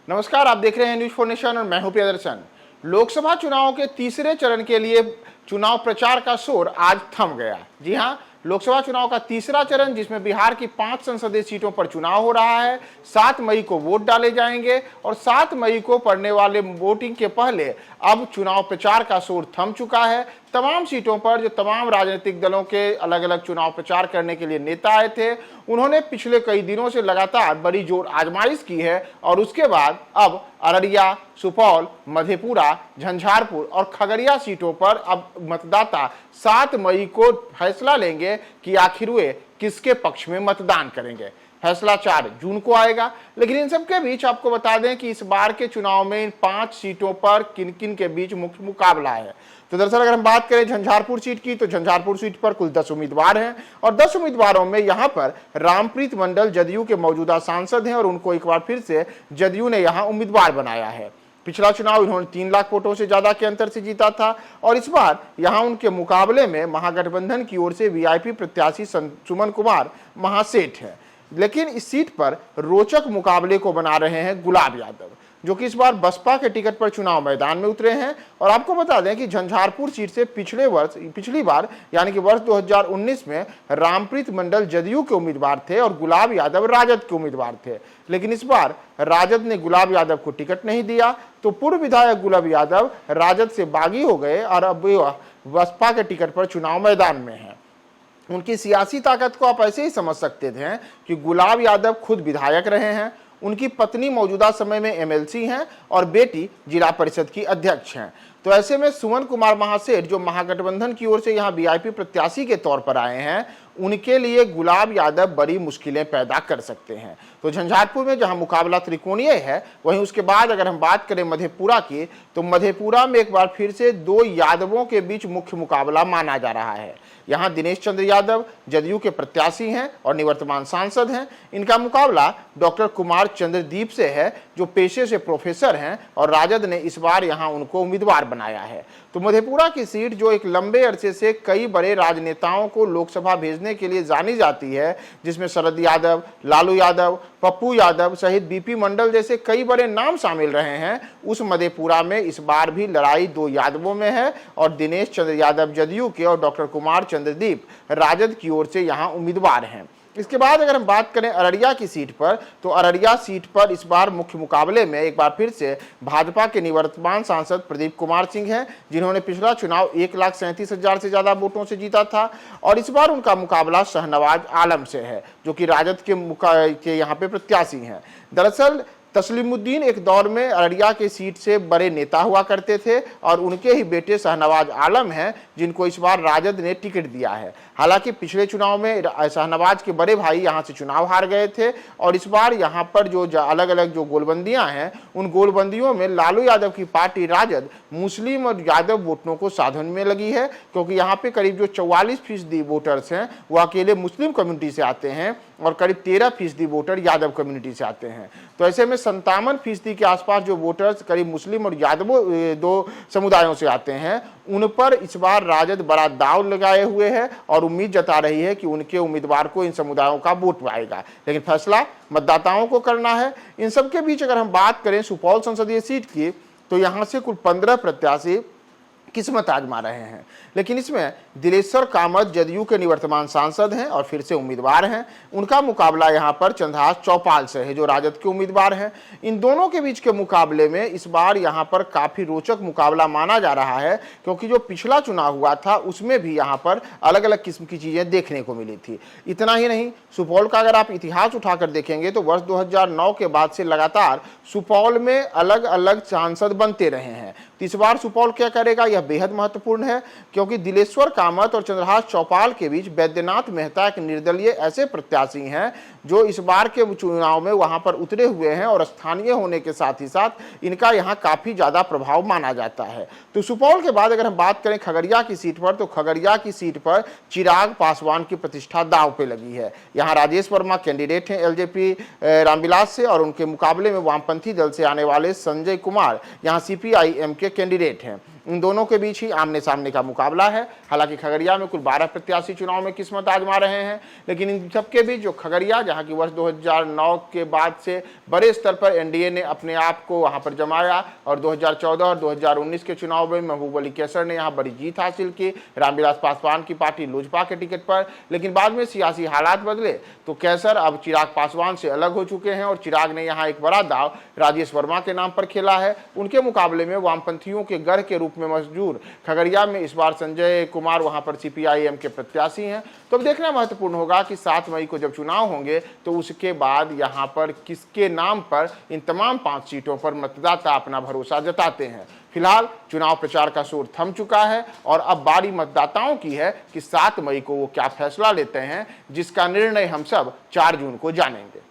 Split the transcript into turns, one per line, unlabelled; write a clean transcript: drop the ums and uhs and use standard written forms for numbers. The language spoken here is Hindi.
नमस्कार, आप देख रहे हैं न्यूज 4 नेशन और मैं हूं प्रियदर्शन। लोकसभा चुनाव के तीसरे चरण के लिए चुनाव प्रचार का शोर आज थम गया। जी हां, लोकसभा चुनाव का तीसरा चरण जिसमें बिहार की 5 संसदीय सीटों पर चुनाव हो रहा है। 7 मई को वोट डाले जाएंगे और 7 मई को पड़ने वाले वोटिंग के पहले अब चुनाव प्रचार का शोर थम चुका है। तमाम सीटों पर जो तमाम राजनीतिक दलों के अलग अलग चुनाव प्रचार करने के लिए नेता आए थे, उन्होंने पिछले कई दिनों से लगातार बड़ी जोर आजमाइश की है और उसके बाद अब अररिया, सुपौल, मधेपुरा, झंझारपुर और खगड़िया सीटों पर अब मतदाता 7 मई को फैसला लेंगे कि आखिर वे किसके पक्ष में मतदान करेंगे। फैसला 4 जून को आएगा। लेकिन इन सब के बीच आपको बता दें कि इस बार के चुनाव में इन 5 सीटों पर किन किन के बीच मुख्य मुकाबला है। तो दरअसल अगर हम बात करें झंझारपुर सीट की, तो झंझारपुर सीट पर कुल 10 उम्मीदवार हैं और 10 उम्मीदवारों में यहां पर रामप्रीत मंडल जदयू के मौजूदा सांसद हैं और उनको एक बार फिर से जदयू ने यहां उम्मीदवार बनाया है। पिछला चुनाव इन्होंने 3 लाख वोटों से ज्यादा के अंतर से जीता था और इस बार यहां उनके मुकाबले में महागठबंधन की ओर से वीआईपी प्रत्याशी सुमन कुमार महासेठ है। लेकिन इस सीट पर रोचक मुकाबले को बना रहे हैं गुलाब यादव, जो कि इस बार बसपा के टिकट पर चुनाव मैदान में उतरे हैं। और आपको बता दें कि झंझारपुर सीट से पिछली बार यानी कि वर्ष 2019 में रामप्रीत मंडल जदयू के उम्मीदवार थे और गुलाब यादव राजद के उम्मीदवार थे। लेकिन इस बार राजद ने गुलाब यादव को टिकट नहीं दिया, तो पूर्व विधायक गुलाब यादव राजद से बागी हो गए और अब बसपा के टिकट पर चुनाव मैदान में है। उनकी सियासी ताकत को आप ऐसे ही समझ सकते थे कि गुलाब यादव खुद विधायक रहे हैं, उनकी पत्नी मौजूदा समय में एमएलसी हैं और बेटी जिला परिषद की अध्यक्ष हैं। तो ऐसे में सुमन कुमार महासेठ जो महागठबंधन की ओर से यहाँ वीआईपी प्रत्याशी के तौर पर आए हैं, उनके लिए गुलाब यादव बड़ी मुश्किलें पैदा कर सकते हैं। तो झंझारपुर में जहां मुकाबला त्रिकोणीय है, वहीं उसके बाद अगर हम बात करें मधेपुरा की, तो मधेपुरा में एक बार फिर से 2 यादवों के बीच मुख्य मुकाबला माना जा रहा है। यहाँ दिनेश चंद्र यादव जदयू के प्रत्याशी हैं और निवर्तमान सांसद हैं। इनका मुकाबला डॉक्टर कुमार चंद्रदीप से है, जो पेशे से प्रोफेसर हैं और राजद ने इस बार यहाँ उनको उम्मीदवार बनाया है। तो मधेपुरा की सीट जो एक लंबे अरसे से कई बड़े राजनेताओं को लोकसभा भेजने के लिए जानी जाती है, जिसमें शरद यादव, लालू यादव, पप्पू यादव सहित बीपी मंडल जैसे कई बड़े नाम शामिल रहे हैं, उस मधेपुरा में इस बार भी लड़ाई 2 यादवों में है और दिनेश चंद्र यादव जदयू के और डॉक्टर कुमार चंद्रदीप राजद की ओर से यहाँ उम्मीदवार हैं। इसके बाद अगर हम बात करें अररिया की सीट पर, तो अररिया सीट पर इस बार मुख्य मुकाबले में एक बार फिर से भाजपा के निवर्तमान सांसद प्रदीप कुमार सिंह हैं, जिन्होंने पिछला चुनाव 1,37,000 से ज्यादा वोटों से जीता था और इस बार उनका मुकाबला शाहनवाज आलम से है, जो कि राजद के यहाँ पे प्रत्याशी हैं। दरअसल तस्लीमुद्दीन एक दौर में अररिया के सीट से बड़े नेता हुआ करते थे और उनके ही बेटे शाहनवाज आलम हैं, जिनको इस बार राजद ने टिकट दिया है। हालांकि पिछले चुनाव में शाहनवाज के बड़े भाई यहां से चुनाव हार गए थे और इस बार यहां पर जो अलग अलग जो गोलबंदियां हैं, उन गोलबंदियों में लालू यादव की पार्टी राजद मुस्लिम और यादव वोटरों को साधन में लगी है, क्योंकि यहाँ पे करीब जो 44% वोटर्स हैं वो अकेले मुस्लिम कम्युनिटी से आते हैं और करीब 13% वोटर यादव कम्युनिटी से आते हैं। तो ऐसे में 57% के आसपास जो वोटर्स करीब मुस्लिम और यादवों 2 समुदायों से आते हैं, उन पर इस बार राजद बड़ा दांव लगाए हुए है और उम्मीद जता रही है कि उनके उम्मीदवार को इन समुदायों का वोट आएगा। लेकिन फैसला मतदाताओं को करना है। इन सब के बीच अगर हम बात करें सुपौल संसदीय सीट की, तो यहाँ से कुल 15 प्रत्याशी किस्मत आजमा रहे हैं। लेकिन इसमें दिलेश्वर कामत जदयू के निवर्तमान सांसद हैं और फिर से उम्मीदवार हैं। उनका मुकाबला यहां पर चंद्रहास चौपाल से है, जो राजद के उम्मीदवार हैं। इन दोनों के बीच के मुकाबले में इस बार यहां पर काफी रोचक मुकाबला माना जा रहा है, क्योंकि जो पिछला चुनाव हुआ था उसमें भी यहां पर अलग अलग किस्म की चीजें देखने को मिली थी। इतना ही नहीं, सुपौल का अगर आप इतिहास उठाकर देखेंगे तो वर्ष 2009 के बाद से लगातार सुपौल में अलग अलग सांसद बनते रहे हैं। इस बार सुपौल क्या करेगा, यह बेहद महत्वपूर्ण है, क्योंकि दिलेश्वर कामत और चंद्रहास चौपाल के बीच बैद्यनाथ मेहता एक निर्दलीय ऐसे प्रत्याशी हैं जो इस बार के चुनाव में वहां पर उतरे हुए हैं और स्थानीय होने के साथ ही साथ इनका यहां काफी ज्यादा प्रभाव माना जाता है। तो सुपौल के बाद अगर हम बात करें खगड़िया की सीट पर, तो खगड़िया की सीट पर चिराग पासवान की प्रतिष्ठा दांव पे लगी है। यहाँ राजेश वर्मा कैंडिडेट हैं एलजेपी रामविलास से और उनके मुकाबले में वामपंथी दल से आने वाले संजय कुमार यहाँ सीपीआईएम के कैंडिडेट हैं। इन दोनों के बीच ही आमने सामने का मुकाबला है। हालांकि खगड़िया में कुल 12 प्रत्याशी चुनाव में किस्मत आजमा रहे हैं, लेकिन इन सबके बीच जो खगड़िया, जहां की वर्ष 2009 के बाद से बड़े स्तर पर एनडीए ने अपने आप को वहां पर जमाया और 2014 और 2019 के चुनाव में महबूब अली कैसर ने यहां बड़ी जीत हासिल की, रामविलास पासवान की पार्टी लोजपा के टिकट पर। लेकिन बाद में सियासी हालात बदले तो कैसर अब चिराग पासवान से अलग हो चुके हैं और चिराग ने यहां एक बड़ा दाव राजेश वर्मा के नाम पर खेला है। उनके मुकाबले में वामपंथियों के गढ़ के रूप में मशहूर खगड़िया में इस बार संजय कुमार वहां पर सीपीआईएम के प्रत्याशी हैं। तो अब देखना महत्वपूर्ण होगा कि 7 मई को जब चुनाव होंगे तो उसके बाद यहां पर किसके नाम पर इन तमाम 5 सीटों पर मतदाता अपना भरोसा जताते हैं। फिलहाल चुनाव प्रचार का शोर थम चुका है और अब बारी मतदाताओं की है कि 7 मई को वो क्या फैसला लेते हैं, जिसका निर्णय हम सब 4 जून को जानेंगे।